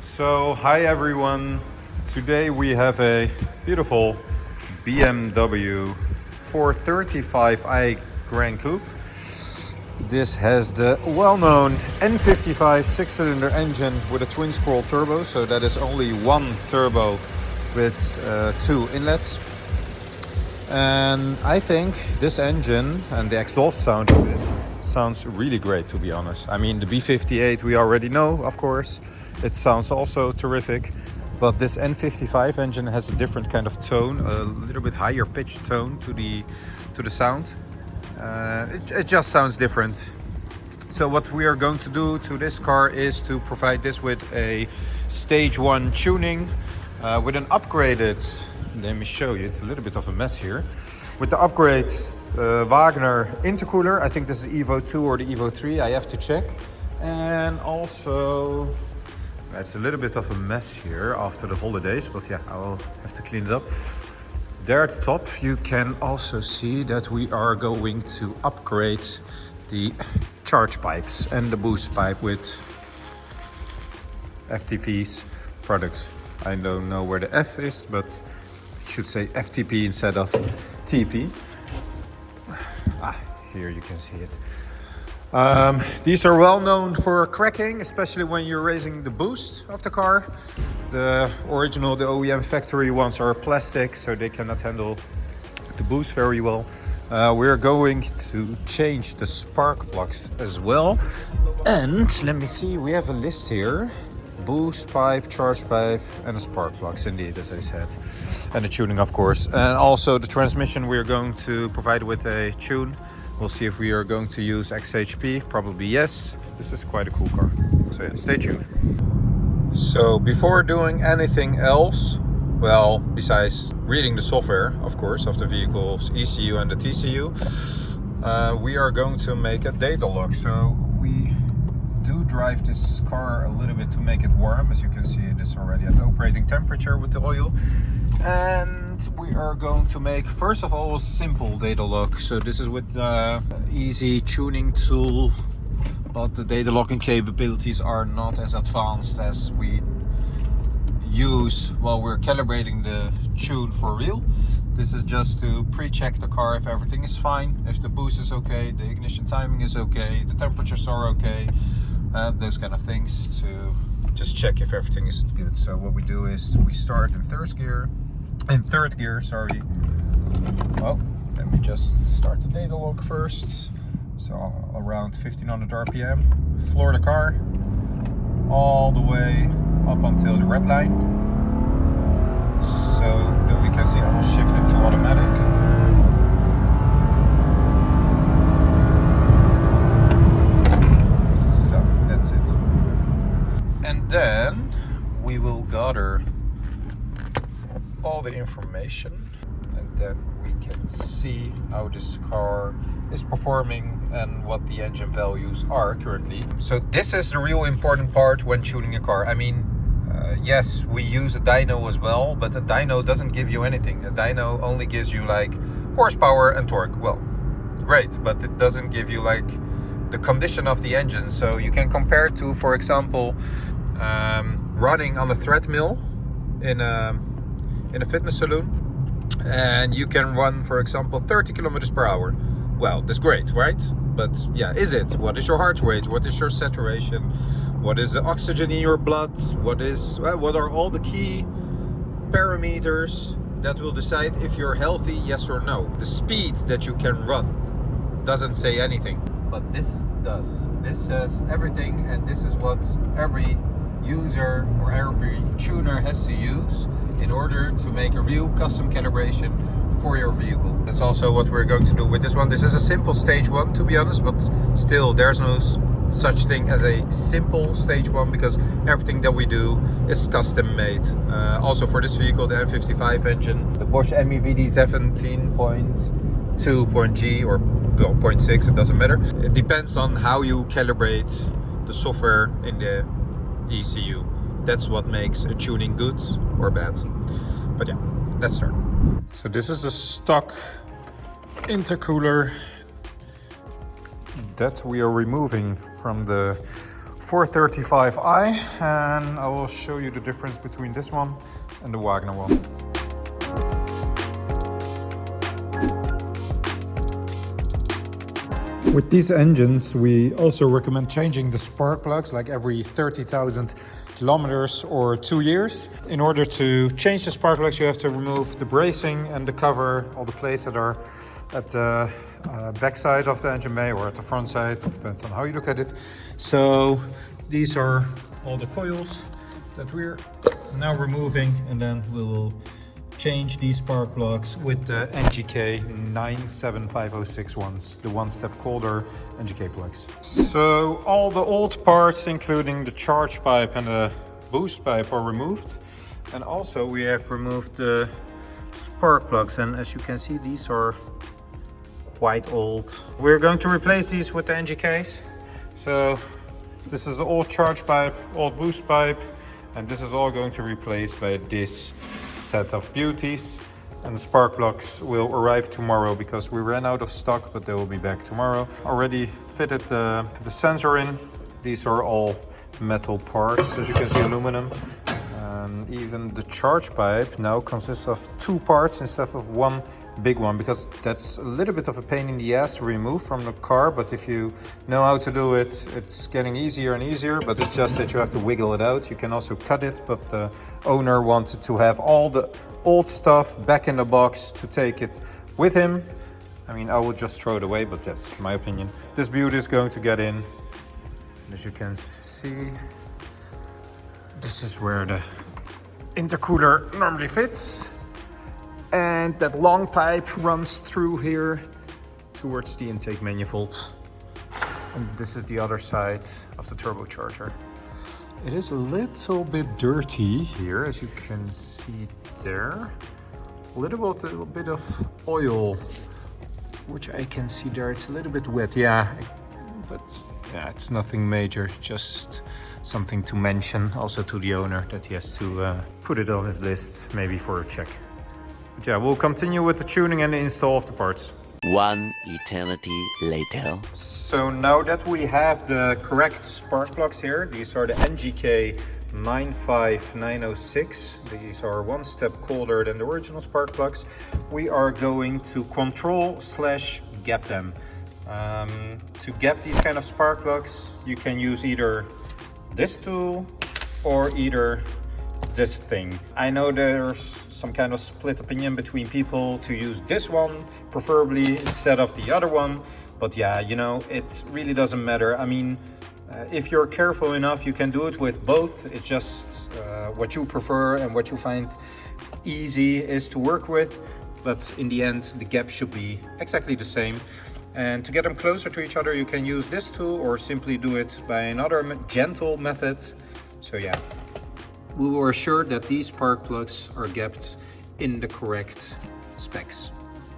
So, hi everyone. Today we have a beautiful BMW 435i Gran Coupe. This has the well-known N55 six-cylinder engine with a twin-scroll turbo, so that is only one turbo with two inlets. And I think this engine and the exhaust sound of it sounds really great, to be honest. I mean, the B58 we already know, of course. It sounds also terrific. But this N55 engine has a different kind of tone, a little bit higher pitched tone to the sound. It just sounds different. So what we are going to do to this car is to provide this with a stage 1 tuning with an upgraded, let me show you, it's a little bit of a mess here, with the upgrade Wagner intercooler. I think this is Evo 2 or the Evo 3, I have to check. And also, it's a little bit of a mess here after the holidays, but yeah, I will have to clean it up. There at the top you can also see that we are going to upgrade the charge pipes and the boost pipe with FTP's product. I don't know where the F is, but it should say FTP instead of TP. Here you can see it. These are well known for cracking, especially when you're raising the boost of the car. The original, the OEM factory ones are plastic, so they cannot handle the boost very well. We're going to change the spark plugs as well. And let me see, we have a list here. Boost pipe, charge pipe, and the spark plugs, indeed, as I said. And the tuning, of course. And also the transmission we're going to provide with a tune. We'll see if we are going to use XHP, probably yes. This is quite a cool car. So yeah, stay tuned. So before doing anything else, well, besides reading the software, of course, of the vehicle's ECU and the TCU, we are going to make a data log. So we do drive this car a little bit to make it warm. As you can see, it is already at operating temperature with the oil. And we are going to make, first of all, a simple data log. So this is with the easy tuning tool, but the data logging capabilities are not as advanced as we use while we're calibrating the tune for real. This is just to pre-check the car if everything is fine, if the boost is okay, the ignition timing is okay, the temperatures are okay, those kind of things, to just check if everything is good. So what we do is we start in third gear. Well, let me just start the data log first. So around 1500 RPM, floor the car all the way up until the red line. So that we can see I will shift it to automatic. So that's it. And then we will gather all the information, and then we can see how this car is performing and what the engine values are currently. So this is the real important part when tuning a car. I mean, yes, we use a dyno as well, but a dyno doesn't give you anything. A dyno only gives you like horsepower and torque. Well, great, but it doesn't give you like the condition of the engine. So you can compare to, for example, running on a treadmill in a fitness saloon, and you can run, for example, 30 kilometers per hour. Well, that's great, right? But yeah, is it? What is your heart rate? What is your saturation? What is the oxygen in your blood? What are all the key parameters that will decide if you're healthy, yes or no? The speed that you can run doesn't say anything, but this does. This says everything, and this is what every user or every tuner has to use in order to make a real custom calibration for your vehicle. That's also what we're going to do with this one. This is a simple stage 1, to be honest, but still there's no such thing as a simple stage 1, because everything that we do is custom made. Also for this vehicle, the N55 engine, the Bosch MEVD 17.2.G or 0.6, it doesn't matter. It depends on how you calibrate the software in the ECU. That's what makes a tuning good or bad. But yeah, let's start. So this is the stock intercooler that we are removing from the 435i, and I will show you the difference between this one and the Wagner one. With these engines, we also recommend changing the spark plugs like every 30,000 kilometers or 2 years. In order to change the spark plugs, you have to remove the bracing and the cover, all the plates that are at the back side of the engine bay or at the front side, depends on how you look at it. So these are all the coils that we're now removing, and then we will change these spark plugs with the NGK 97506 ones, the one-step colder NGK plugs. So all the old parts, including the charge pipe and the boost pipe, are removed. And also we have removed the spark plugs, and as you can see, these are quite old. We're going to replace these with the NGKs. So this is the old charge pipe, old boost pipe, and this is all going to be replaced by this set of beauties. And the spark plugs will arrive tomorrow because we ran out of stock, but they will be back tomorrow. Already fitted the sensor in. These are all metal parts, as you can see, aluminum. And even the charge pipe now consists of 2 parts instead of one big one, because that's a little bit of a pain in the ass to remove from the car, but if you know how to do it, it's getting easier and easier. But it's just that you have to wiggle it out. You can also cut it, but the owner wanted to have all the old stuff back in the box to take it with him. I mean, I would just throw it away, but that's my opinion. This beauty is going to get in. As you can see, this is where the intercooler normally fits. And that long pipe runs through here towards the intake manifold. And this is the other side of the turbocharger. It is a little bit dirty here, as you can see there. A little bit of oil, which I can see there. It's a little bit wet, yeah. But yeah, it's nothing major, just something to mention also to the owner, that he has to put it on his list, maybe for a check. But yeah, we'll continue with the tuning and the install of the parts. One eternity later. So now that we have the correct spark plugs here, these are the NGK 95906. These are one step colder than the original spark plugs. We are going to control/gap them. To gap these kind of spark plugs, you can use either this tool or either this thing. I know there's some kind of split opinion between people to use this one preferably instead of the other one, but yeah, you know, it really doesn't matter. I mean, if you're careful enough, you can do it with both. It's just what you prefer and what you find easy is to work with, but in the end the gap should be exactly the same. And to get them closer to each other, you can use this tool or simply do it by another gentle method. So yeah, we will assure that these spark plugs are gapped in the correct specs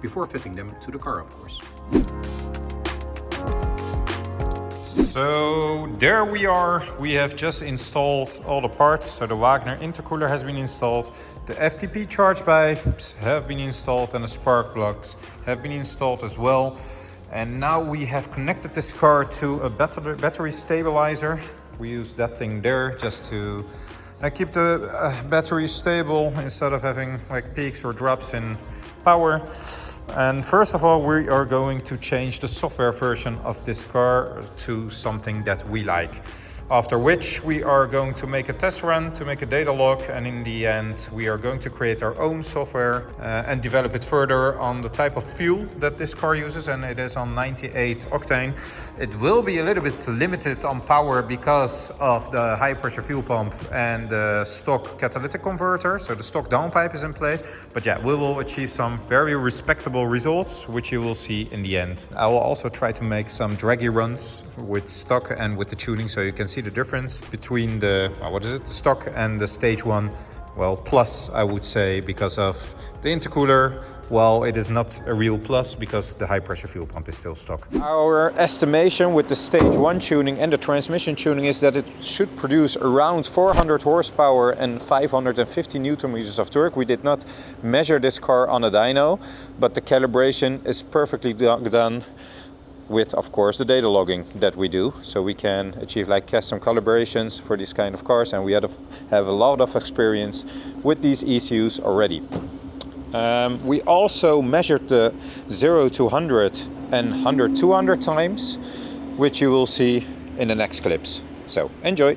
before fitting them to the car, of course. So there we are. We have just installed all the parts. So the Wagner intercooler has been installed, the FTP charge pipes have been installed, and the spark plugs have been installed as well. And now we have connected this car to a battery stabilizer. We use that thing there just to keep the battery stable instead of having like peaks or drops in power. And first of all, we are going to change the software version of this car to something that we like. After which we are going to make a test run to make a data log, and in the end we are going to create our own software and develop it further on the type of fuel that this car uses, and it is on 98 octane. It will be a little bit limited on power because of the high pressure fuel pump and the stock catalytic converter, so the stock downpipe is in place. But yeah, we will achieve some very respectable results, which you will see in the end. I will also try to make some Dragy runs with stock and with the tuning, so you can see the difference between the the stock and the stage 1. Well, plus I would say, because of the intercooler. Well, it is not a real plus because the high pressure fuel pump is still stock. Our estimation with the stage 1 tuning and the transmission tuning is that it should produce around 400 horsepower and 550 newton meters of torque. We did not measure this car on a dyno, but the calibration is perfectly done with, of course, the data logging that we do, so we can achieve like custom calibrations for these kind of cars, and we have a lot of experience with these ECUs already. We also measured the 0 to 100 and 100 200 times, which you will see in the next clips. So enjoy!